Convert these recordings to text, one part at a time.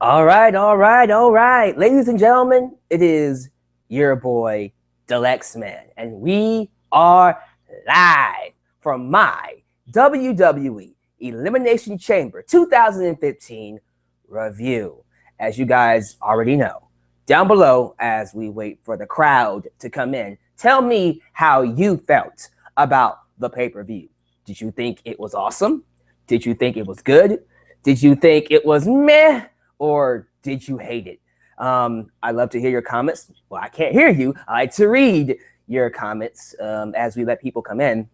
All right. Ladies and gentlemen, it is your boy, Deluxe Man, and we are live from my WWE Elimination Chamber 2015 review. As you guys already know, down below, as we wait for the crowd to come in, tell me how you felt about the pay-per-view. Did you think it was awesome? Did you think it was good? Did you think it was meh? Or did you hate it? I'd love to hear your comments. Well, I can't hear you. I like to read your comments as we let people come in.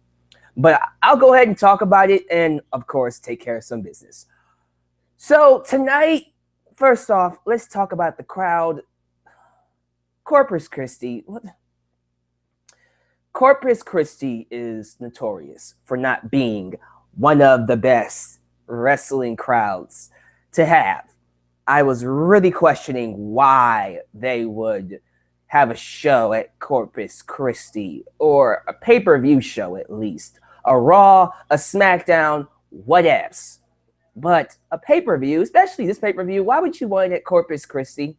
But I'll go ahead and talk about it and, of course, take care of some business. So tonight, first off, let's talk about the crowd. Corpus Christi. Corpus Christi is notorious for not being one of the best wrestling crowds to have. I was really questioning why they would have a show at Corpus Christi, or a pay-per-view show at least. A Raw, a SmackDown, whatevs. But a pay-per-view, especially this pay-per-view, why would you want it at Corpus Christi?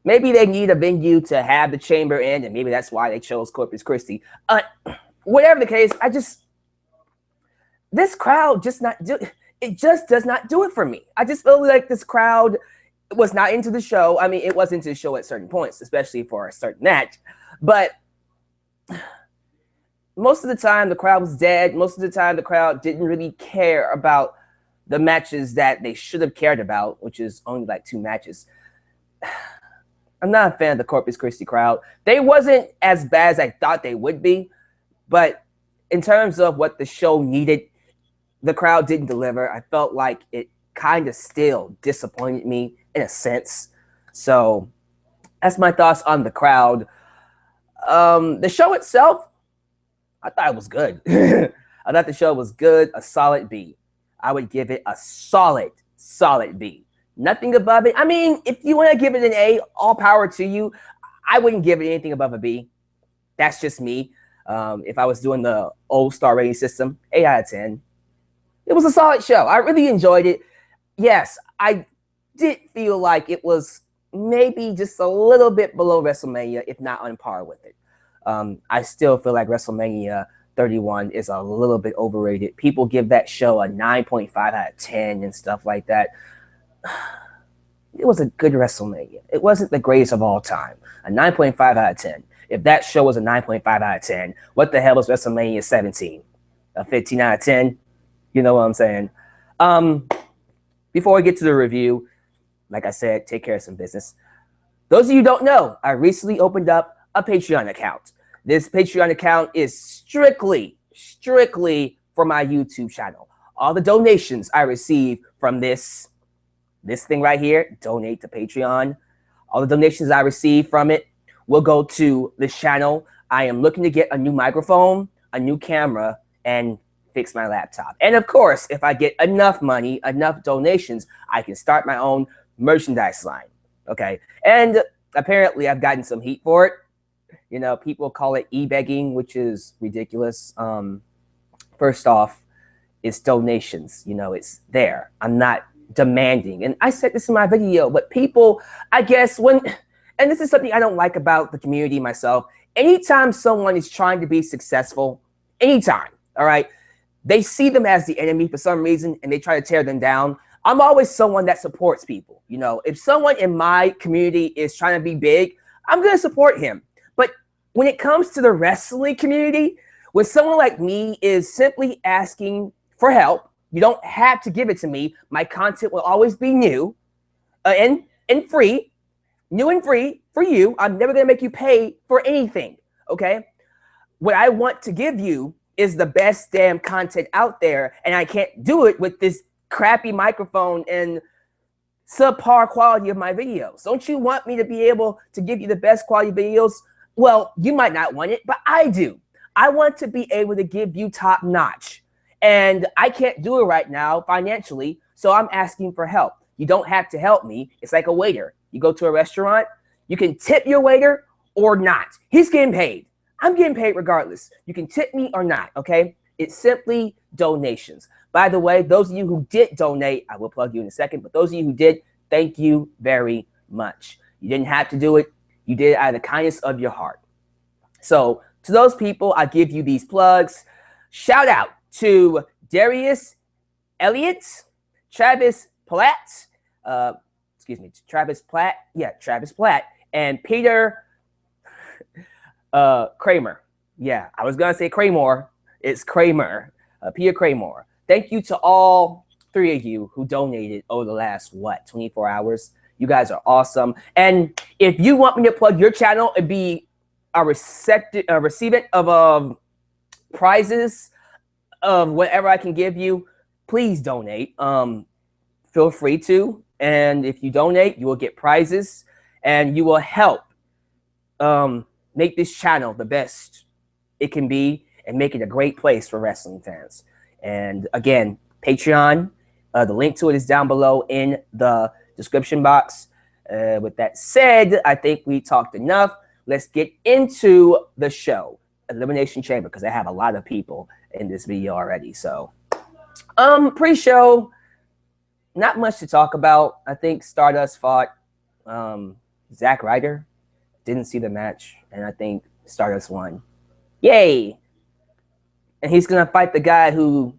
Maybe they need a venue to have the chamber in, and maybe that's why they chose Corpus Christi. Whatever the case, this crowd just does not do it for me. I just feel like this crowd was not into the show. I mean, it was into the show at certain points, especially for a certain match. But most of the time, the crowd was dead. Most of the time, the crowd didn't really care about the matches that they should have cared about, which is only like 2 matches. I'm not a fan of the Corpus Christi crowd. They wasn't as bad as I thought they would be. But in terms of what the show needed, the crowd didn't deliver. I felt like it kind of still disappointed me in a sense. So that's my thoughts on the crowd. The show itself, I thought it was good. I thought the show was good, a solid B. I would give it a solid B. Nothing above it. I mean, if you want to give it an A, all power to you. I wouldn't give it anything above a B. That's just me. If I was doing the old star rating system, 8 out of 10. It was a solid show. I really enjoyed it. Yes, I did feel like it was maybe just a little bit below WrestleMania, if not on par with it. I still feel like WrestleMania 31 is a little bit overrated. People give that show a 9.5 out of 10 and stuff like that. It was a good WrestleMania. It wasn't the greatest of all time. A 9.5 out of 10. If that show was a 9.5 out of 10, what the hell was WrestleMania 17? A 15 out of 10? You know what I'm saying? Before we get to the review, like I said, take care of some business. Those of you who don't know, I recently opened up a Patreon account. This Patreon account is strictly for my YouTube channel. All the donations I receive from this thing right here, donate to Patreon. All the donations I receive from it will go to this channel. I am looking to get a new microphone, a new camera, and fix my laptop. And of course, if I get enough money, enough donations, I can start my own merchandise line. Okay. And apparently I've gotten some heat for it. You know, people call it e-begging, which is ridiculous. First off, it's donations. You know, it's there. I'm not demanding. And I said this in my video, but people, I guess and this is something I don't like about the community myself. Anytime someone is trying to be successful, anytime, all right, they see them as the enemy for some reason and they try to tear them down. I'm always someone that supports people. You know, if someone in my community is trying to be big, I'm going to support him. But when it comes to the wrestling community, when someone like me is simply asking for help, you don't have to give it to me. My content will always be new and free, new and free for you. I'm never going to make you pay for anything, okay? What I want to give you is the best damn content out there, and I can't do it with this crappy microphone and subpar quality of my videos. Don't you want me to be able to give you the best quality videos? Well, you might not want it, but I do. I want to be able to give you top notch, and I can't do it right now financially, so I'm asking for help. You don't have to help me. It's like a waiter. You go to a restaurant, you can tip your waiter or not. He's getting paid. I'm getting paid regardless. You can tip me or not, okay? It's simply donations. By the way, those of you who did donate, I will plug you in a second, but those of you who did, Thank you very much. You didn't have to do it. You did it out of the kindness of your heart. So to those people, I give you these plugs. Shout out to Darius Elliott, Travis Platt, Travis Platt, and Peter Kramer. Yeah, I was gonna say Kramer. It's Kramer. Peter Kramer. Thank you to all 3 of you who donated over the last 24 hours. You guys are awesome. And if you want me to plug your channel and be a recipient of prizes of whatever I can give you, please donate. Feel free to. And if you donate, you will get prizes and you will help make this channel the best it can be and make it a great place for wrestling fans. And again, Patreon, the link to it is down below in the description box. With that said, I think we talked enough. Let's get into the show, Elimination Chamber, because I have a lot of people in this video already. So, pre-show, not much to talk about. I think Stardust fought Zack Ryder. Didn't see the match, and I think Stardust won. Yay! And he's gonna fight the guy who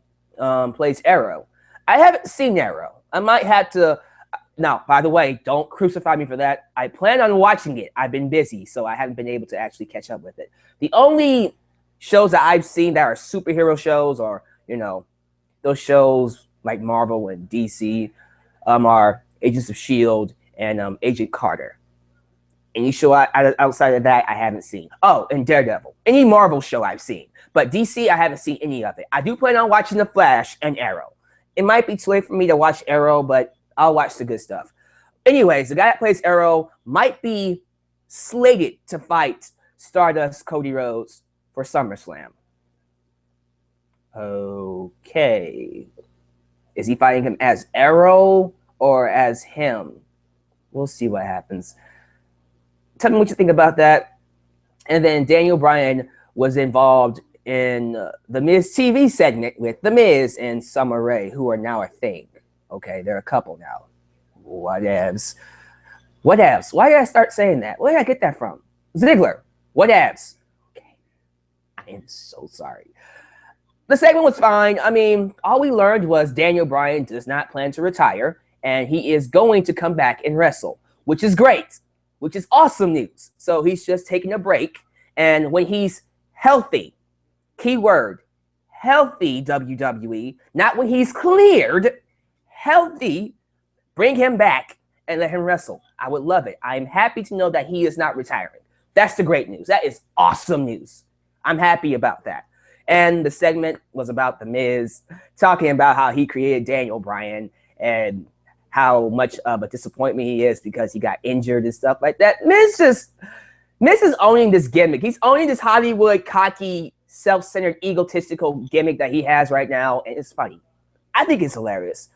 plays Arrow. I haven't seen Arrow. I might have to. Now, by the way, don't crucify me for that. I plan on watching it. I've been busy, so I haven't been able to actually catch up with it. The only shows that I've seen that are superhero shows, or those shows like Marvel and DC, are Agents of S.H.I.E.L.D. and Agent Carter. Any show outside of that, I haven't seen. Oh, and Daredevil. Any Marvel show I've seen. But DC, I haven't seen any of it. I do plan on watching The Flash and Arrow. It might be too late for me to watch Arrow, but I'll watch the good stuff. Anyways, the guy that plays Arrow might be slated to fight Stardust Cody Rhodes for SummerSlam. Okay. Is he fighting him as Arrow or as him? We'll see what happens. Tell me what you think about that. And then Daniel Bryan was involved in the Miz TV segment with The Miz and Summer Rae, who are now a thing. Okay, they're a couple now. Whatevs. Whatevs. Why did I start saying that? Where did I get that from? Ziggler. Whatevs. Okay. I am so sorry. The segment was fine. I mean, all we learned was Daniel Bryan does not plan to retire, and he is going to come back and wrestle, which is great, which is awesome news. So he's just taking a break, and when he's healthy, keyword, healthy, WWE, not when he's cleared, healthy, bring him back and let him wrestle. I would love it. I'm happy to know that he is not retiring. That's the great news. That is awesome news. I'm happy about that. And the segment was about The Miz, talking about how he created Daniel Bryan and how much of a disappointment he is because he got injured and stuff like that. Miz is owning this gimmick. He's owning this Hollywood, cocky, self-centered, egotistical gimmick that he has right now, and it's funny. I think it's hilarious.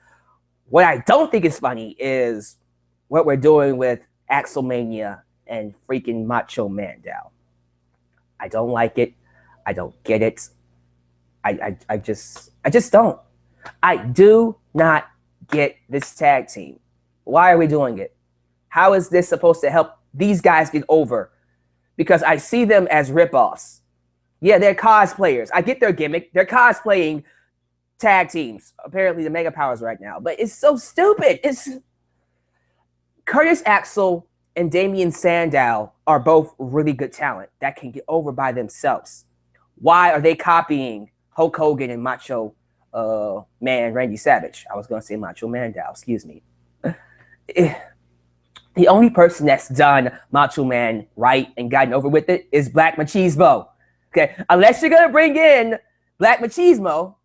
What I don't think is funny is what we're doing with Axelmania and freaking Macho Man Dow. I don't like it. I don't get it. I just don't. I do not get this tag team. Why are we doing it? How is this supposed to help these guys get over? Because I see them as ripoffs. Yeah, they're cosplayers. I get their gimmick. They're cosplaying tag teams, apparently the Mega Powers right now, but it's so stupid. It's Curtis Axel and Damian Sandow are both really good talent that can get over by themselves. Why are they copying Hulk Hogan and Macho Man Randy Savage? I was going to say Macho Man Dow, excuse me. The only person that's done Macho Man right and gotten over with it is Black Machismo. Okay, unless you're going to bring in Black Machismo,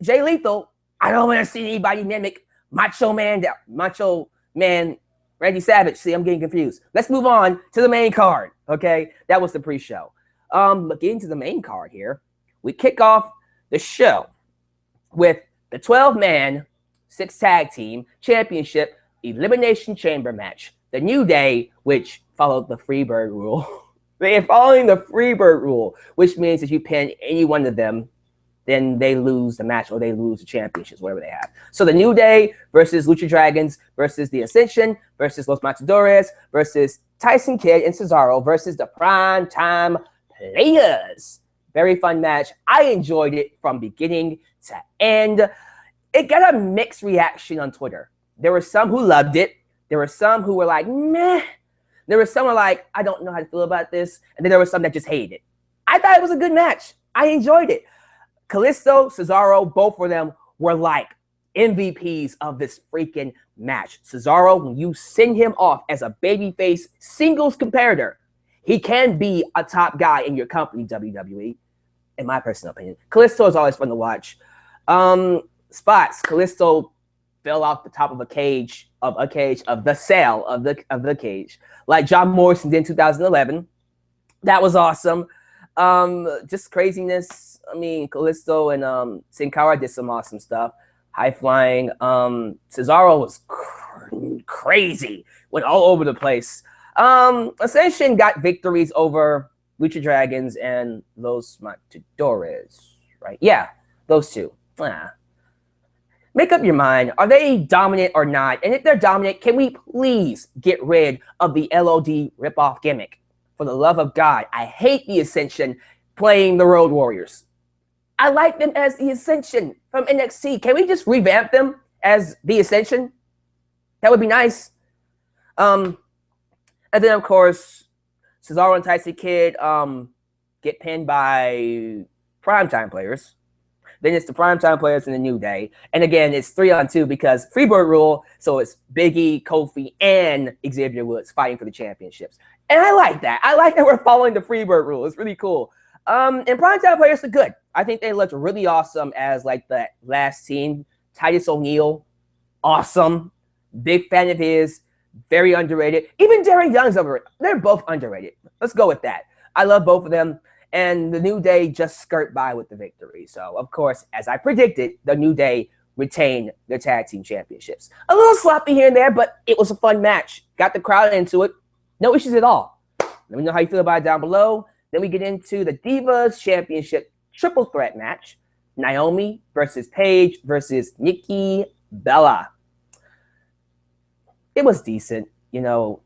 Jay Lethal, I don't want to see anybody mimic Macho Man Randy Savage. See, I'm getting confused. Let's move on to the main card. Okay, that was the pre-show. But getting to the main card here, we kick off the show with the 12-man 6-tag team championship Elimination Chamber match. The New Day, which followed the Freebird rule. They are following the Freebird rule, which means that you pin any one of them, then they lose the match or they lose the championships, whatever they have. So the New Day versus Lucha Dragons versus the Ascension versus Los Matadores versus Tyson Kidd and Cesaro versus the Prime Time Players. Very fun match. I enjoyed it from beginning to end. It got a mixed reaction on Twitter. There were some who loved it. There were some who were like, meh. There were some who were like, I don't know how to feel about this. And then there were some that just hated it. I thought it was a good match. I enjoyed it. Kalisto, Cesaro, both of them were like MVPs of this freaking match. Cesaro, when you send him off as a babyface singles competitor, he can be a top guy in your company, WWE, in my personal opinion. Kalisto is always fun to watch. Spots. Kalisto fell off the top of the cage, like John Morrison did in 2011. That was awesome. Just craziness. I mean, Kalisto and Sin Cara did some awesome stuff. High flying. Cesaro was crazy. Went all over the place. Ascension got victories over Lucha Dragons and Los Matadores, right? Yeah, those two. Make up your mind. Are they dominant or not? And if they're dominant, can we please get rid of the LOD ripoff gimmick? For the love of God, I hate the Ascension playing the Road Warriors. I like them as the Ascension from NXT. Can we just revamp them as the Ascension? That would be nice. And then, of course, Cesaro and Tyson Kidd get pinned by Primetime Players. Then it's the Primetime Players in the New Day. And again, it's 3-on-2 because Freebird rule. So it's Big E, Kofi, and Xavier Woods fighting for the championships. And I like that. I like that we're following the Freebird rule. It's really cool. And Primetime Players are good. I think they looked really awesome as like the last team. Titus O'Neil, awesome. Big fan of his. Very underrated. Even Darren Young's overrated. They're both underrated. Let's go with that. I love both of them. And the New Day just skirt by with the victory. So, of course, as I predicted, the New Day retained their tag team championships. A little sloppy here and there, but it was a fun match. Got the crowd into it. No issues at all. Let me know how you feel about it down below. Then we get into the Divas Championship triple threat match. Naomi versus Paige versus Nikki Bella. It was decent. You know,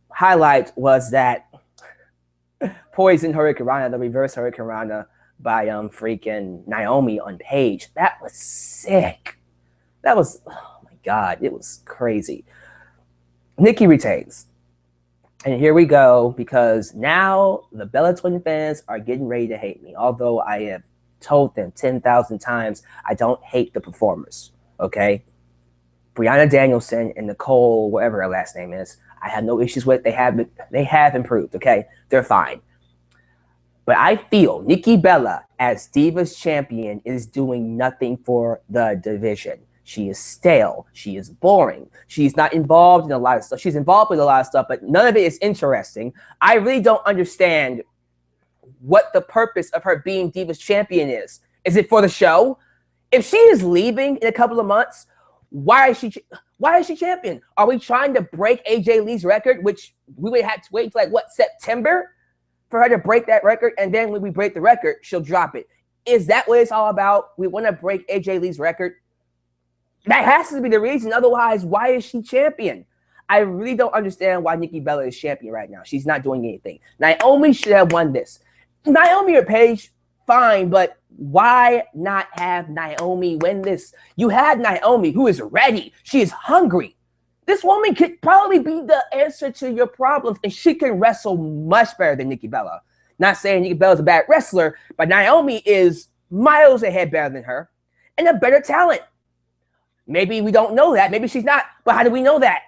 highlight was that Poison Hurricane Rana, the reverse Hurricane Rana by freaking Naomi on Paige. That was sick. That was, oh my God, it was crazy. Nikki retains. And here we go, because now the Bella Twin fans are getting ready to hate me. Although I have told them 10,000 times I don't hate the performers, okay? Brianna Danielson and Nicole, whatever her last name is, I have no issues with. They have improved, okay? They're fine. But I feel Nikki Bella as Divas champion is doing nothing for the division. She is stale. She is boring. She's not involved in a lot of stuff. She's involved with a lot of stuff, but none of it is interesting. I really don't understand what the purpose of her being Divas champion is. Is it for the show? If she is leaving in a couple of months, why is she champion? Are we trying to break AJ Lee's record, which we would have to wait until, like, what, September for her to break that record? And then when we break the record, she'll drop it. Is that what it's all about? We want to break AJ Lee's record? That has to be the reason. Otherwise, why is she champion? I really don't understand why Nikki Bella is champion right now. She's not doing anything. Naomi should have won this. Naomi or Paige, fine, but why not have Naomi win this? You had Naomi, who is ready. She is hungry. This woman could probably be the answer to your problems, and she can wrestle much better than Nikki Bella. Not saying Nikki Bella's a bad wrestler, but Naomi is miles ahead better than her and a better talent. Maybe we don't know that. Maybe she's not. But how do we know that?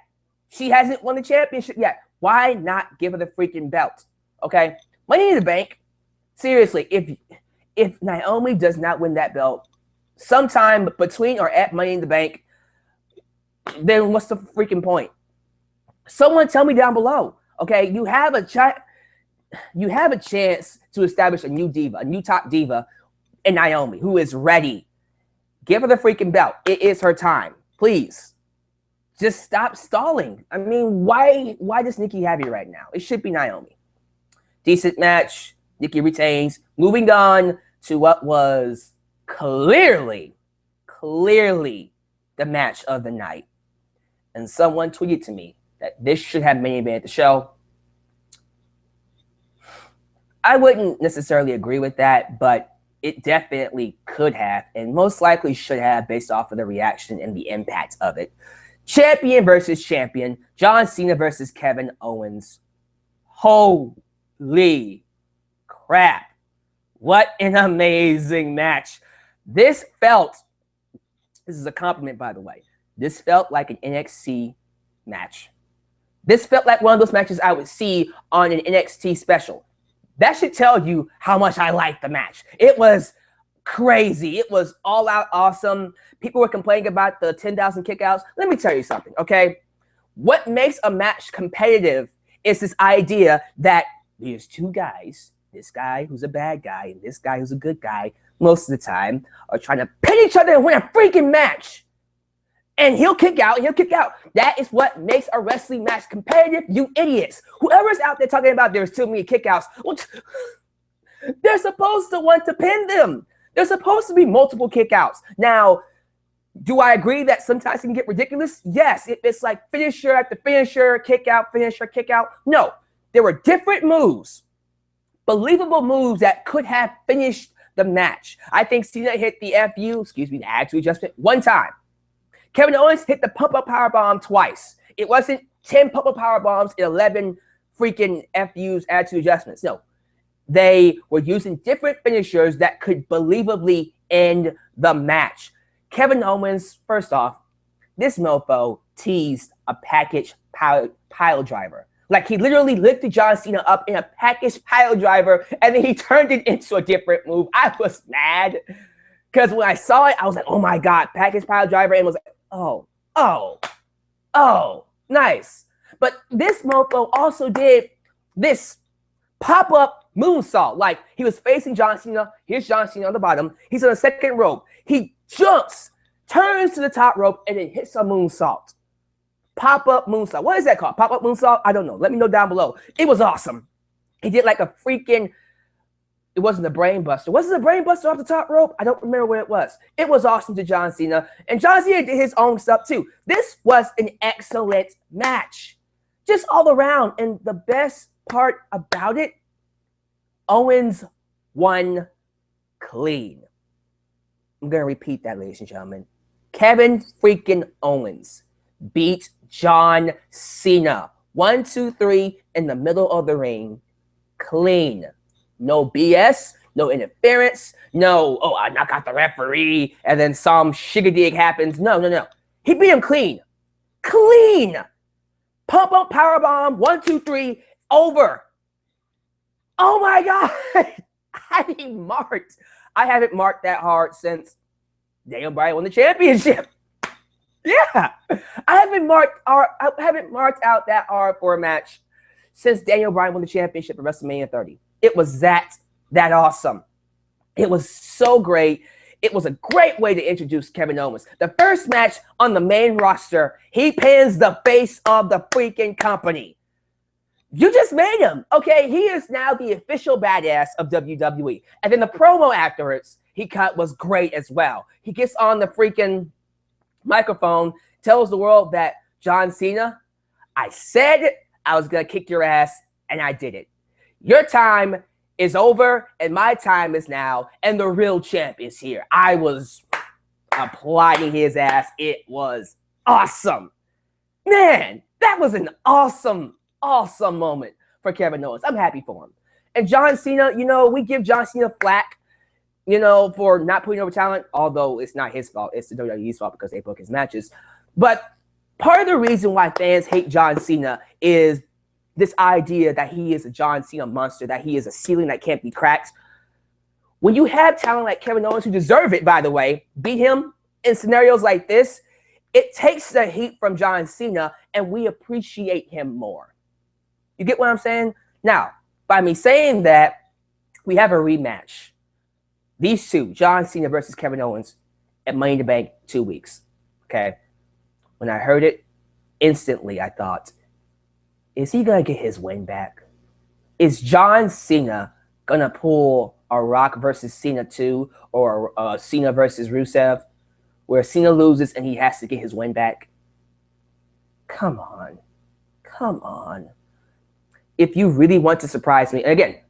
She hasn't won the championship yet. Why not give her the freaking belt? Okay? Money in the Bank. Seriously, if Naomi does not win that belt sometime between or at Money in the Bank, then what's the freaking point? Someone tell me down below. Okay? You have a chance to establish a new diva, a new top diva in Naomi, who is ready. Give her the freaking belt. It is her time. Please. Just stop stalling. I mean, why does Nikki have you right now? It should be Naomi. Decent match. Nikki retains. Moving on to what was clearly the match of the night. And someone tweeted to me that this should have main event the show. I wouldn't necessarily agree with that, but it definitely could have, and most likely should have, based off of the reaction and the impact of it. Champion versus champion, John Cena versus Kevin Owens. Holy crap. What an amazing match. This is a compliment, by the way. This felt like an NXT match. This felt like one of those matches I would see on an NXT special. That should tell you how much I liked the match. It was crazy. It was all out awesome. People were complaining about the 10,000 kickouts. Let me tell you something, okay? What makes a match competitive is this idea that there's two guys, this guy who's a bad guy and this guy who's a good guy, most of the time, are trying to pin each other and win a freaking match. And he'll kick out, and he'll kick out. That is what makes a wrestling match competitive, you idiots. Whoever's out there talking about there's too many kickouts, well, they're supposed to want to pin them. There's supposed to be multiple kickouts. Now, do I agree that sometimes it can get ridiculous? Yes, if it's like finisher after finisher, kick out, finisher, kick out. No, there were different moves, believable moves that could have finished the match. I think Cena hit the the attitude adjustment, one time. Kevin Owens hit the pump-up powerbomb twice. It wasn't 10 pump-up powerbombs and 11 freaking FUs, attitude adjustments. No, they were using different finishers that could believably end the match. Kevin Owens, first off, this mofo teased a package pile driver. Like, he literally lifted John Cena up in a package pile driver, and then he turned it into a different move. I was mad, because when I saw it, I was like, oh my God, package pile driver, and was like, oh, nice. But this mofo also did this pop-up moonsault. Like, he was facing John Cena. Here's John Cena on the bottom. He's on the second rope. He jumps, turns to the top rope, and then hits a moonsault. Pop-up moonsault. What is that called? Pop-up moonsault? I don't know. Let me know down below. It was awesome. He did like a freaking... It wasn't a brain buster. Was it a brain buster off the top rope? I don't remember what it was. It was awesome to John Cena. And John Cena did his own stuff too. This was an excellent match. Just all around. And the best part about it, Owens won clean. I'm going to repeat that, ladies and gentlemen. Kevin freaking Owens beat John Cena. 1, 2, 3 in the middle of the ring. Clean. No BS, no interference, no, oh, I knock out the referee, and then some shigadig happens. No. He beat him clean. Clean. Pump-up powerbomb, 1, 2, 3, over. Oh my God. I haven't marked that hard since Daniel Bryan won the championship. Yeah. I haven't marked out that hard for a match since Daniel Bryan won the championship at WrestleMania 30. It was that awesome. It was so great. It was a great way to introduce Kevin Owens. The first match on the main roster, he pins the face of the freaking company. You just made him. Okay, he is now the official badass of WWE. And then the promo afterwards he cut was great as well. He gets on the freaking microphone, tells the world that, John Cena, I said I was going to kick your ass, and I did it. Your time is over, and my time is now, and the real champ is here. I was applauding his ass. It was awesome. Man, that was an awesome moment for Kevin Owens. I'm happy for him. And John Cena, we give John Cena flack, for not putting over talent, although it's not his fault. It's the WWE's fault because they book his matches. But part of the reason why fans hate John Cena is this idea that he is a John Cena monster, that he is a ceiling that can't be cracked. When you have talent like Kevin Owens, who deserve it, by the way, beat him in scenarios like this, it takes the heat from John Cena, and we appreciate him more. You get what I'm saying? Now, by me saying that, we have a rematch. These two, John Cena versus Kevin Owens, at Money in the Bank 2 weeks. Okay? When I heard it, instantly I thought, is he going to get his win back? Is John Cena going to pull a Rock versus Cena 2 or Cena versus Rusev, where Cena loses and he has to get his win back. Come on. Come on. If you really want to surprise me, and again,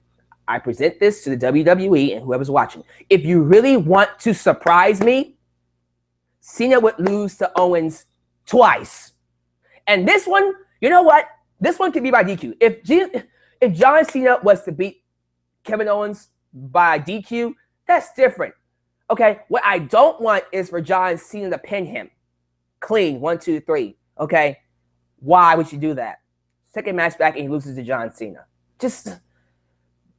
I present this to the WWE and whoever's watching. If you really want to surprise me, Cena would lose to Owens twice. And this one, you know what? This one could be by DQ. If John Cena was to beat Kevin Owens by DQ, that's different. Okay, what I don't want is for John Cena to pin him. Clean, 1, 2, 3. Okay, why would you do that? Second match back and he loses to John Cena.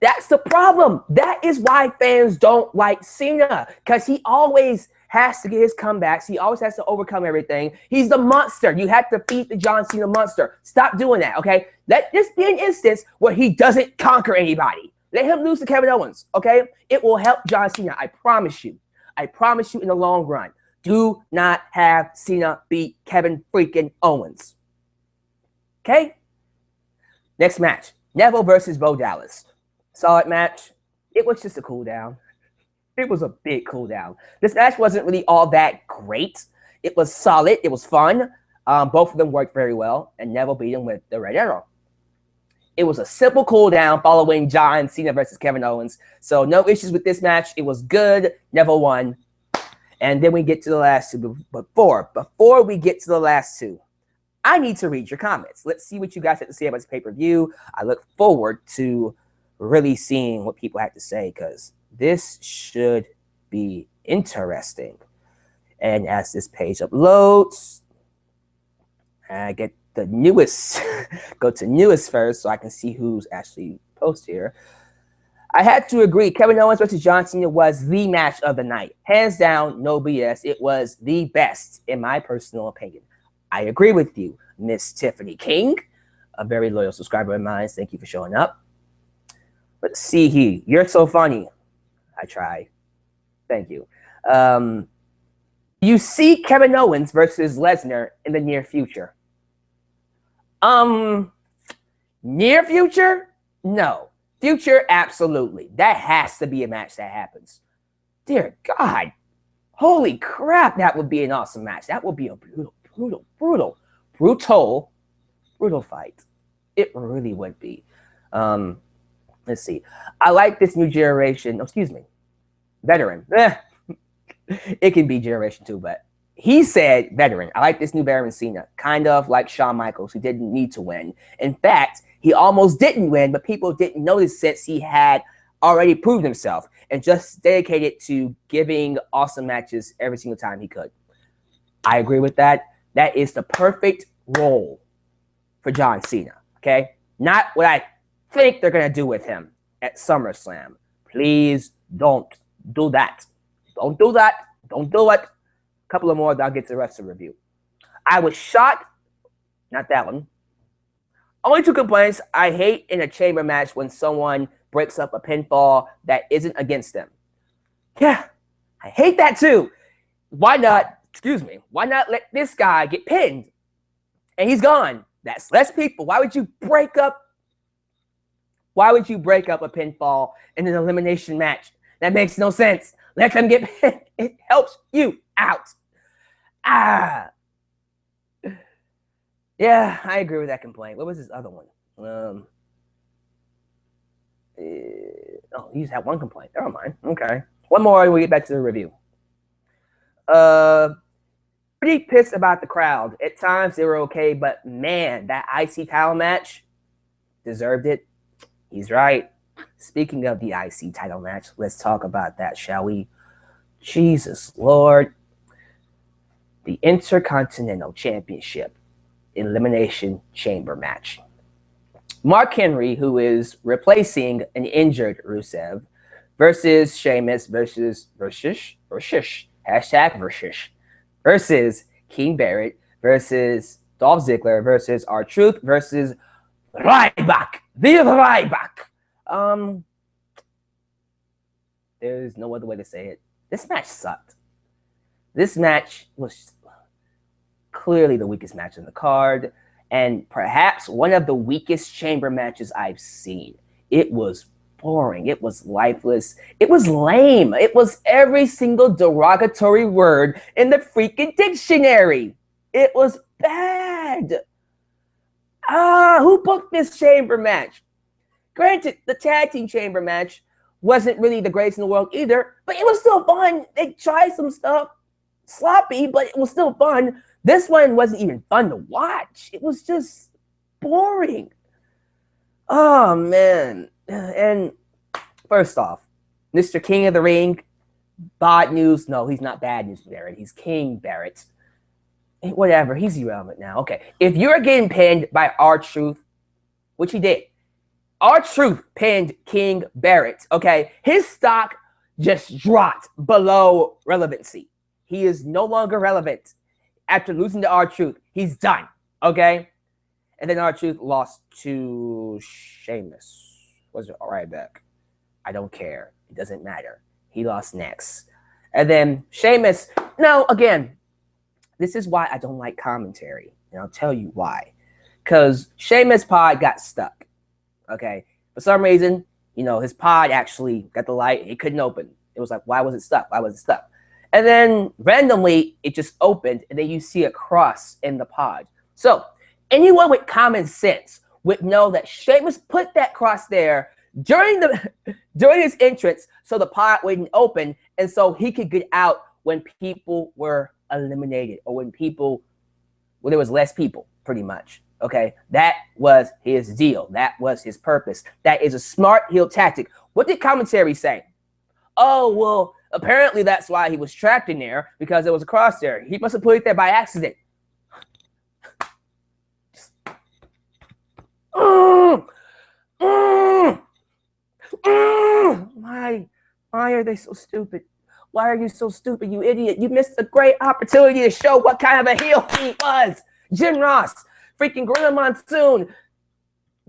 That's the problem. That is why fans don't like Cena, because he always has to get his comebacks. He always has to overcome everything. He's the monster. You have to feed the John Cena monster. Stop doing that, okay? Let this be an instance where he doesn't conquer anybody. Let him lose to Kevin Owens, okay? It will help John Cena. I promise you. I promise you in the long run. Do not have Cena beat Kevin freaking Owens. Okay? Next match. Neville versus Bo Dallas. Solid match. It was just a cool down. It was a big cool down. This match wasn't really all that great. It was solid. It was fun. Both of them worked very well, and Neville beat him with the Red Arrow. It was a simple cool down following John Cena versus Kevin Owens. So no issues with this match. It was good. Neville won. And then we get to the last two. But before we get to the last two, I need to read your comments. Let's see what you guys have to say about this pay-per-view. I look forward to really seeing what people have to say, because this should be interesting. And as this page uploads, I get the newest, go to newest first so I can see who's actually posted here. I had to agree, Kevin Owens versus John Cena was the match of the night. Hands down, no BS. It was the best, in my personal opinion. I agree with you, Miss Tiffany King, a very loyal subscriber of mine. Thank you for showing up. Let's see here. You're so funny. I try. Thank you. You see Kevin Owens versus Lesnar in the near future? Near future? No. Future, absolutely. That has to be a match that happens. Dear God. Holy crap, that would be an awesome match. That would be a brutal fight. It really would be. Let's see. I like this new generation. Excuse me. Veteran. It can be generation 2, but he said veteran. I like this new veteran Cena. Kind of like Shawn Michaels, who didn't need to win. In fact, he almost didn't win, but people didn't notice since he had already proved himself and just dedicated to giving awesome matches every single time he could. I agree with that. That is the perfect role for John Cena, okay? Not what I think they're going to do with him at SummerSlam. Please don't do that. Don't do that. Don't do it. A couple of more, then I'll get to the rest of the review. I was shocked. Not that one. Only 2 complaints. I hate in a chamber match when someone breaks up a pinfall that isn't against them. Yeah, I hate that too. Why not, why not let this guy get pinned and he's gone? That's less people. Why would you break up a pinfall in an elimination match? That makes no sense. Let them get pinned. It helps you out. Yeah, I agree with that complaint. What was this other one? You just had one complaint. Never mind. Okay. One more and we get back to the review. Pretty pissed about the crowd. At times they were okay, but man, that IC title match deserved it. He's right. Speaking of the IC title match, let's talk about that, shall we? Jesus Lord. The Intercontinental Championship Elimination Chamber match. Mark Henry, who is replacing an injured Rusev, versus Sheamus versus King Barrett versus Dolph Ziggler versus R-Truth versus Ryback. There's no other way to say it. This match sucked. This match was clearly the weakest match on the card, and perhaps one of the weakest chamber matches I've seen. It was boring. It was lifeless. It was lame. It was every single derogatory word in the freaking dictionary. It was bad. Who booked this chamber match? Granted, the tag team chamber match wasn't really the greatest in the world either, but it was still fun. They tried some stuff. Sloppy, but it was still fun. This one wasn't even fun to watch. It was just boring. Oh, man. And first off, Mr. King of the Ring, bad news. No, he's not bad news, Barrett. He's King Barrett. Whatever, he's irrelevant now. Okay, if you're getting pinned by R-Truth, which he did, R-Truth pinned King Barrett, okay? His stock just dropped below relevancy. He is no longer relevant. After losing to R-Truth, he's done, okay? And then R-Truth lost to Sheamus. Was it Ryback? I don't care. It doesn't matter. He lost next. And then Sheamus, no, again, this is why I don't like commentary. And I'll tell you why. Because Sheamus' pod got stuck. Okay? For some reason, you know, his pod actually got the light. It couldn't open. It was like, why was it stuck? Why was it stuck? And then randomly, it just opened. And then you see a cross in the pod. So anyone with common sense would know that Sheamus put that cross there during his entrance so the pod wouldn't open. And so he could get out when people were eliminated, or when there was less people, pretty much. Okay, that was his deal. That was his purpose. That is a smart heel tactic. What did commentary say? Oh, well, apparently that's why he was trapped in there, because there was a cross there. He must have put it there by accident. Why are they so stupid? Why are you so stupid, you idiot? You missed a great opportunity to show what kind of a heel he was. Jim Ross, freaking Gorilla Monsoon,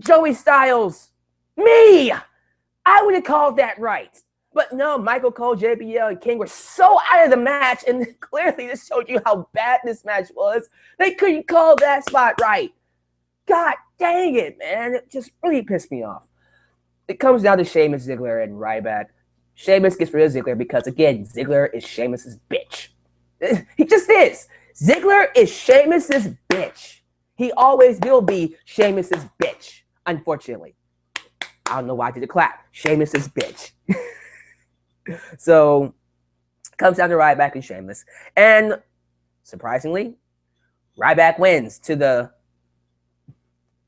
Joey Styles, me. I would have called that right. But no, Michael Cole, JBL, and King were so out of the match, and clearly this showed you how bad this match was. They couldn't call that spot right. God dang it, man. It just really pissed me off. It comes down to Sheamus, Ziggler, and Ryback. Sheamus gets rid of Ziggler because, again, Ziggler is Sheamus's bitch. He just is. Ziggler is Sheamus's bitch. He always will be Sheamus's bitch, unfortunately. I don't know why I did the clap. Sheamus's bitch. So, comes down to Ryback and Sheamus. And, surprisingly, Ryback wins to the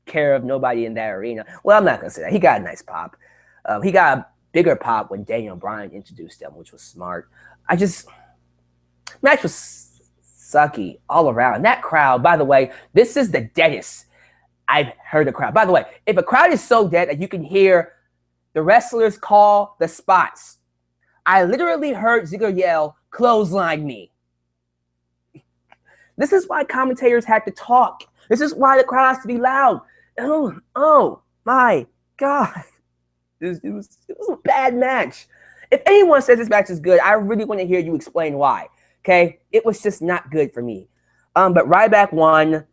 care of nobody in that arena. Well, I'm not going to say that. He got a nice pop. He got a bigger pop when Daniel Bryan introduced him, which was smart. Match was sucky all around. That crowd, by the way, this is the deadest I've heard a crowd. By the way, if a crowd is so dead that you can hear the wrestlers call the spots, I literally heard Ziggler yell, "Clothesline me." This is why commentators had to talk. This is why the crowd has to be loud. Oh my God. It was a bad match. If anyone says this match is good, I really want to hear you explain why. Okay? It was just not good for me. But Ryback won,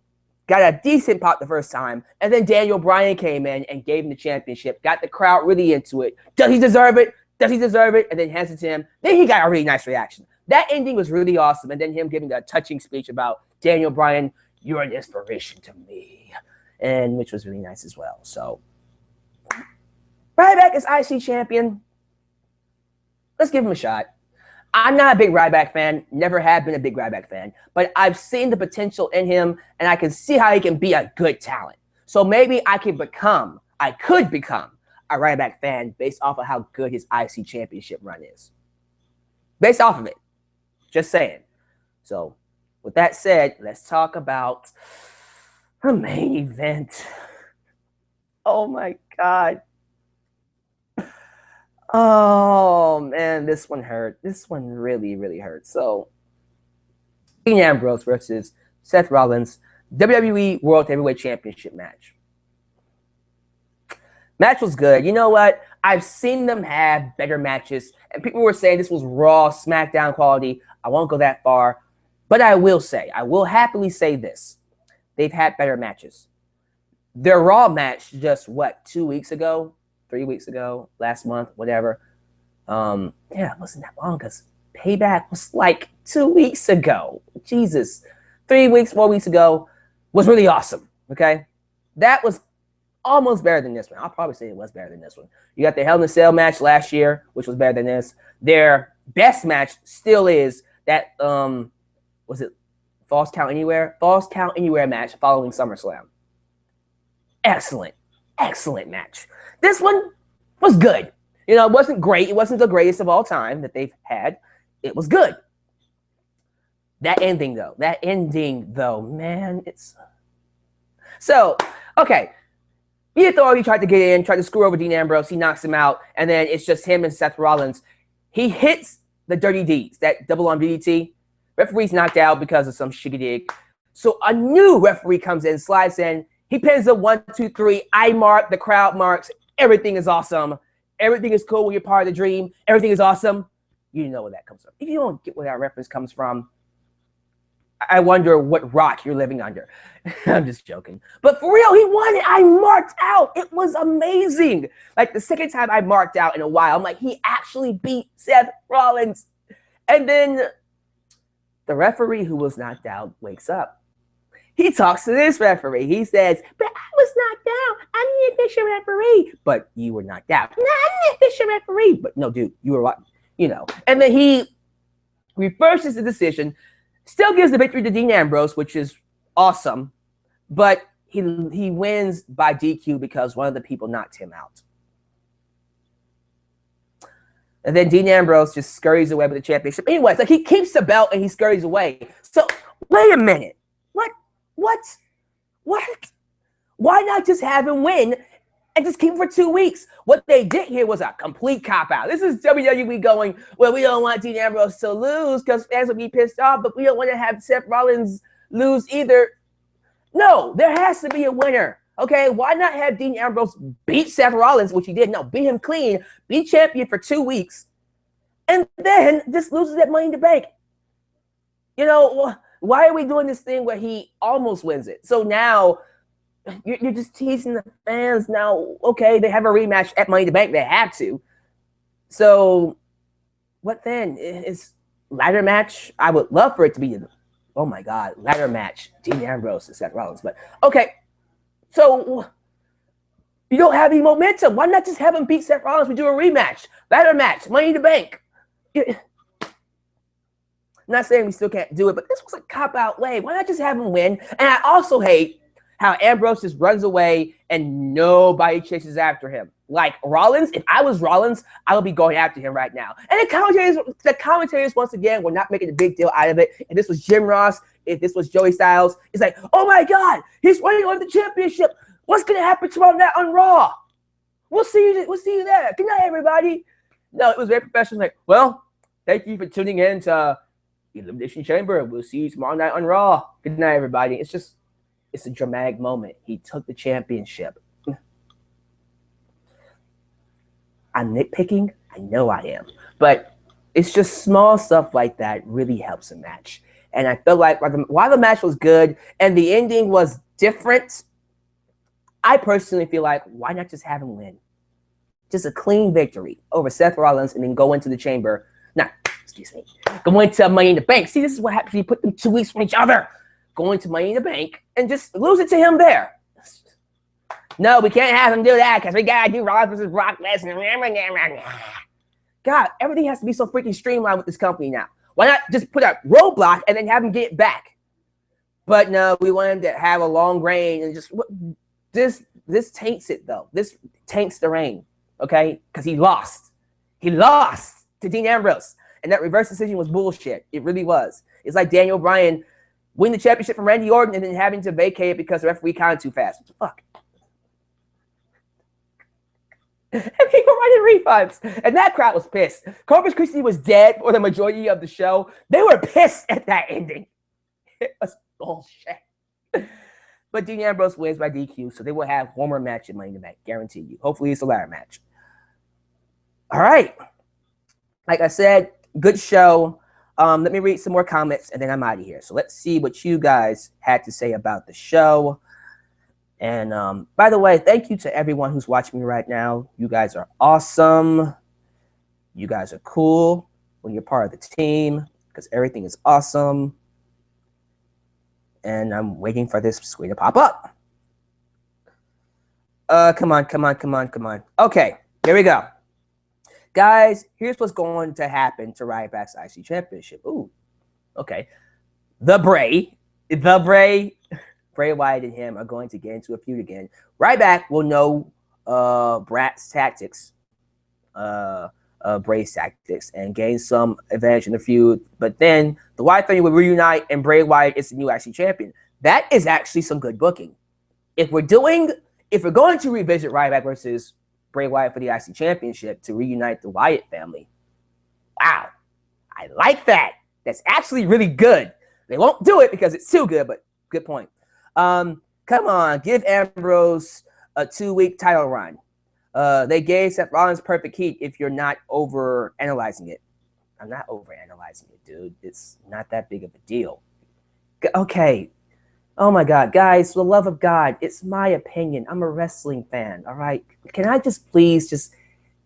got a decent pop the first time, and then Daniel Bryan came in and gave him the championship, got the crowd really into it. Does he deserve it? Does he deserve it? And then hands it to him. Then he got a really nice reaction. That ending was really awesome. And then him giving that touching speech about Daniel Bryan, "You're an inspiration to me," and which was really nice as well. So Ryback is IC champion. Let's give him a shot. I'm not a big Ryback fan. Never have been a big Ryback fan. But I've seen the potential in him, and I can see how he can be a good talent. So maybe I could become a Ryback fan based off of how good his IC championship run is. Based off of it. Just saying. So with that said, let's talk about the main event. Oh my God. Oh man, this one hurt. This one really, really hurt. So, Dean Ambrose versus Seth Rollins, WWE World Heavyweight Championship match. Match was good. You know what? I've seen them have better matches, and people were saying this was Raw, SmackDown quality. I won't go that far, but I will happily say this. They've had better matches. Their Raw match just, 2 weeks ago? 3 weeks ago, last month, whatever. Yeah, it wasn't that long because Payback was like 2 weeks ago. Jesus. 3 weeks, 4 weeks ago was really awesome. Okay. That was almost better than this one. I'll probably say it was better than this one. You got the Hell in a Cell match last year, which was better than this. Their best match still is that, was it Falls Count Anywhere? Falls Count Anywhere match following SummerSlam. Excellent. Excellent match. This one was good. You know, it wasn't great. It wasn't the greatest of all time that they've had. It was good. That ending, though, man, it's... So, okay. The Authority tried to get in, tried to screw over Dean Ambrose. He knocks him out, and then it's just him and Seth Rollins. He hits the Dirty Deeds, that double on DDT. Referee's knocked out because of some shiggy-dig. So a new referee comes in, slides in. He pins the 1, 2, 3. I mark, the crowd marks. Everything is awesome. Everything is cool when you're part of the dream. Everything is awesome. You know where that comes from. If you don't get where that reference comes from, I wonder what rock you're living under. I'm just joking. But for real, he won it. I marked out. It was amazing. Like the second time I marked out in a while, I'm like, he actually beat Seth Rollins. And then the referee who was knocked out wakes up. He talks to this referee. He says, but I was knocked out. I'm the official referee. But you were knocked out. No, I'm the official referee. But no, dude, you were, you know. And then he reverses the decision, still gives the victory to Dean Ambrose, which is awesome. But he wins by DQ because one of the people knocked him out. And then Dean Ambrose just scurries away with the championship. Anyways, like he keeps the belt and he scurries away. So wait a minute. What? Why not just have him win and just keep him for 2 weeks? What they did here was a complete cop-out. This is WWE going, well, we don't want Dean Ambrose to lose because fans will be pissed off, but we don't want to have Seth Rollins lose either. No, there has to be a winner. Okay, why not have Dean Ambrose beat Seth Rollins, which he did? No, beat him clean, be champion for 2 weeks, and then just loses that Money in the Bank. You know, why are we doing this thing where he almost wins it? So now you're just teasing the fans. Now, okay, they have a rematch at Money in the Bank. They have to. So what then? Is ladder match? I would love for it to be, oh my God, ladder match, Dean Ambrose and Seth Rollins. But okay, so you don't have any momentum. Why not just have him beat Seth Rollins? We do a rematch, ladder match, Money in the Bank. I'm not saying we still can't do it, but this was a cop-out way. Why not just have him win? And I also hate how Ambrose just runs away and nobody chases after him. Like Rollins, if I was Rollins, I would be going after him right now. And the commentators once again, were not making a big deal out of it. If this was Jim Ross, if this was Joey Styles, it's like, oh my God, he's winning on the championship. What's going to happen tomorrow night on Raw? We'll see you there. Good night, everybody. No, it was very professional. Like, well, thank you for tuning in to Elimination Chamber. We'll see you tomorrow night on Raw. Good night, everybody. It's a dramatic moment. He took the championship. I'm nitpicking. I know I am. But it's just small stuff like that really helps a match. And I feel like while the match was good and the ending was different, I personally feel like, why not just have him win? Just a clean victory over Seth Rollins and then go into the chamber. Go into Money in the Bank. See, this is what happens when you put them 2 weeks from each other. Go into Money in the Bank and just lose it to him there. No, we can't have him do that because we got to do Rollins versus Brock Lesnar. God, everything has to be so freaking streamlined with this company now. Why not just put a roadblock and then have him get it back? But no, we want him to have a long reign and just this taints it though. This taints the reign, okay? Because he lost. He lost to Dean Ambrose. And that reverse decision was bullshit. It really was. It's like Daniel Bryan winning the championship from Randy Orton and then having to vacate it because the referee counted too fast. What the fuck? And people writing refunds. And that crowd was pissed. Corpus Christi was dead for the majority of the show. They were pissed at that ending. It was bullshit. But Dean Ambrose wins by DQ, so they will have one more match in Money in the Bank. Guarantee you. Hopefully it's a ladder match. All right. Like I said, good show. Let me read some more comments, and then I'm out of here. So let's see what you guys had to say about the show. And by the way, thank you to everyone who's watching me right now. You guys are awesome. You guys are cool when you're part of the team because everything is awesome. And I'm waiting for this screen to pop up. Come on. Okay, here we go. Guys, here's what's going to happen to Ryback's IC Championship. Ooh, okay. Bray Wyatt and him are going to get into a feud again. Ryback will know Brat's tactics, Bray's tactics, and gain some advantage in the feud. But then the Wyatt family will reunite, and Bray Wyatt is the new IC champion. That is actually some good booking. If we're going to revisit Ryback versus Bray Wyatt for the IC championship to reunite the Wyatt family, wow, I like that. That's actually really good. They won't do it because it's too good, but good point. Come on, give Ambrose a 2-week title run. They gave Seth Rollins perfect heat if you're not over analyzing it. I'm not over analyzing it, dude. It's not that big of a deal. Okay. Oh my God, guys, for the love of God, it's my opinion. I'm a wrestling fan, all right? Can I please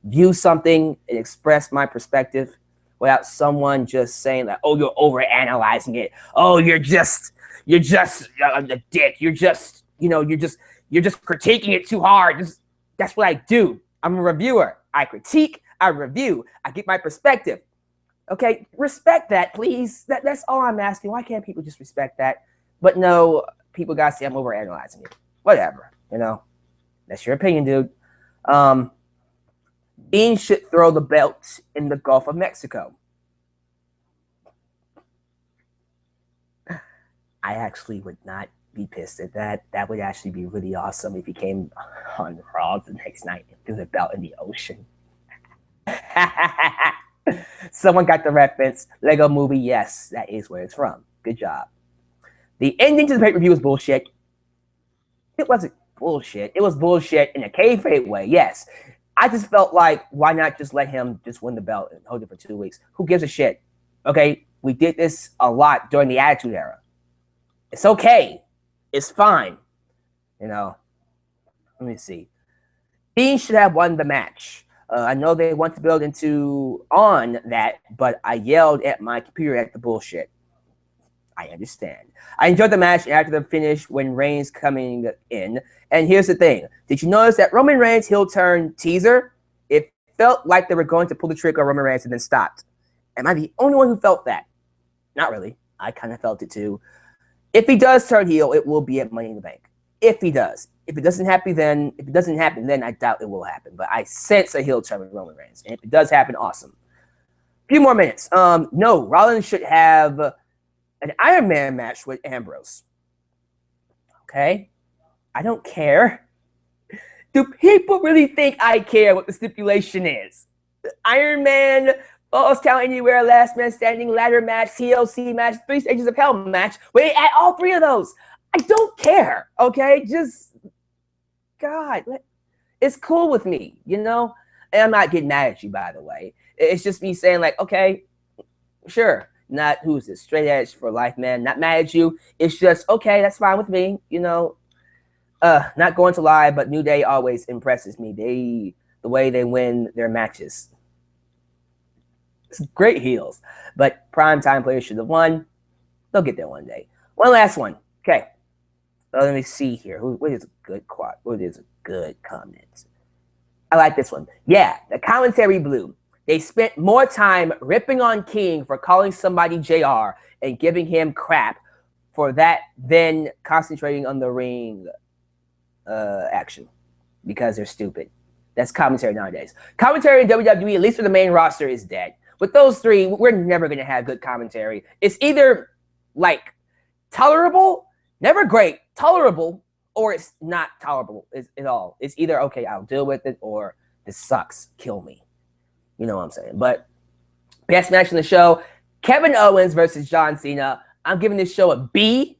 view something and express my perspective without someone just saying that, oh, you're over analyzing it. Oh, you're just a dick. You're just critiquing it too hard. That's what I do. I'm a reviewer. I critique, I review, I get my perspective. Okay, respect that, please. That's all I'm asking. Why can't people just respect that? But no, people gotta say I'm over analyzing it. Whatever, That's your opinion, dude. Dean should throw the belt in the Gulf of Mexico. I actually would not be pissed at that. That would actually be really awesome if he came on Raw the next night and threw the belt in the ocean. Someone got the reference. Lego movie, yes, that is where it's from. Good job. The ending to the pay-per-view was bullshit. It wasn't bullshit. It was bullshit in a kayfabe way, yes. I just felt like, why not just let him just win the belt and hold it for 2 weeks? Who gives a shit? Okay, we did this a lot during the Attitude Era. It's okay. It's fine. Let me see. Dean should have won the match. I know they want to build on that, but I yelled at my computer at the bullshit. I understand. I enjoyed the match after the finish when Reigns coming in. And here's the thing. Did you notice that Roman Reigns heel turn teaser? It felt like they were going to pull the trigger on Roman Reigns and then stopped. Am I the only one who felt that? Not really. I kind of felt it too. If he does turn heel, it will be at Money in the Bank. If he does. If it doesn't happen, then I doubt it will happen. But I sense a heel turn with Roman Reigns. And if it does happen, awesome. A few more minutes. No, Rollins should have an Iron Man match with Ambrose. Okay? I don't care. Do people really think I care what the stipulation is? The Iron Man, Falls Count Anywhere, Last Man Standing, ladder match, TLC match, 3 Stages of Hell match. Wait, at all 3 of those. I don't care. Okay? God, it's cool with me, And I'm not getting mad at you, by the way. It's just me saying, like, okay, sure. Not who's this straight edge for life, man. Not mad at you. It's just okay. That's fine with me. Not going to lie, but New Day always impresses me. The way they win their matches. It's great heels, but primetime players should have won. They'll get there one day. One last one. Okay. Let me see here. What is a good quote? What is a good comment? I like this one. Yeah, the commentary blew. They spent more time ripping on King for calling somebody JR and giving him crap for that than concentrating on the ring action because they're stupid. That's commentary nowadays. Commentary in WWE, at least for the main roster, is dead. With those 3, we're never going to have good commentary. It's either like tolerable, never great, tolerable, or it's not tolerable at all. It's either, okay, I'll deal with it, or this sucks, kill me. You know what I'm saying? But best match in the show, Kevin Owens versus John Cena. I'm giving this show a B.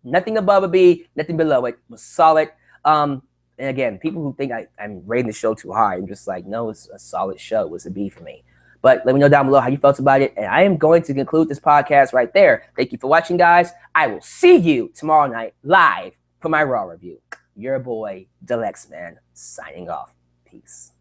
Nothing above a B, nothing below it. It was solid. And again, people who think I'm rating the show too high, I'm just like, no, it's a solid show. It was a B for me. But let me know down below how you felt about it. And I am going to conclude this podcast right there. Thank you for watching, guys. I will see you tomorrow night live for my Raw review. your boy, Deluxe Man, signing off. Peace.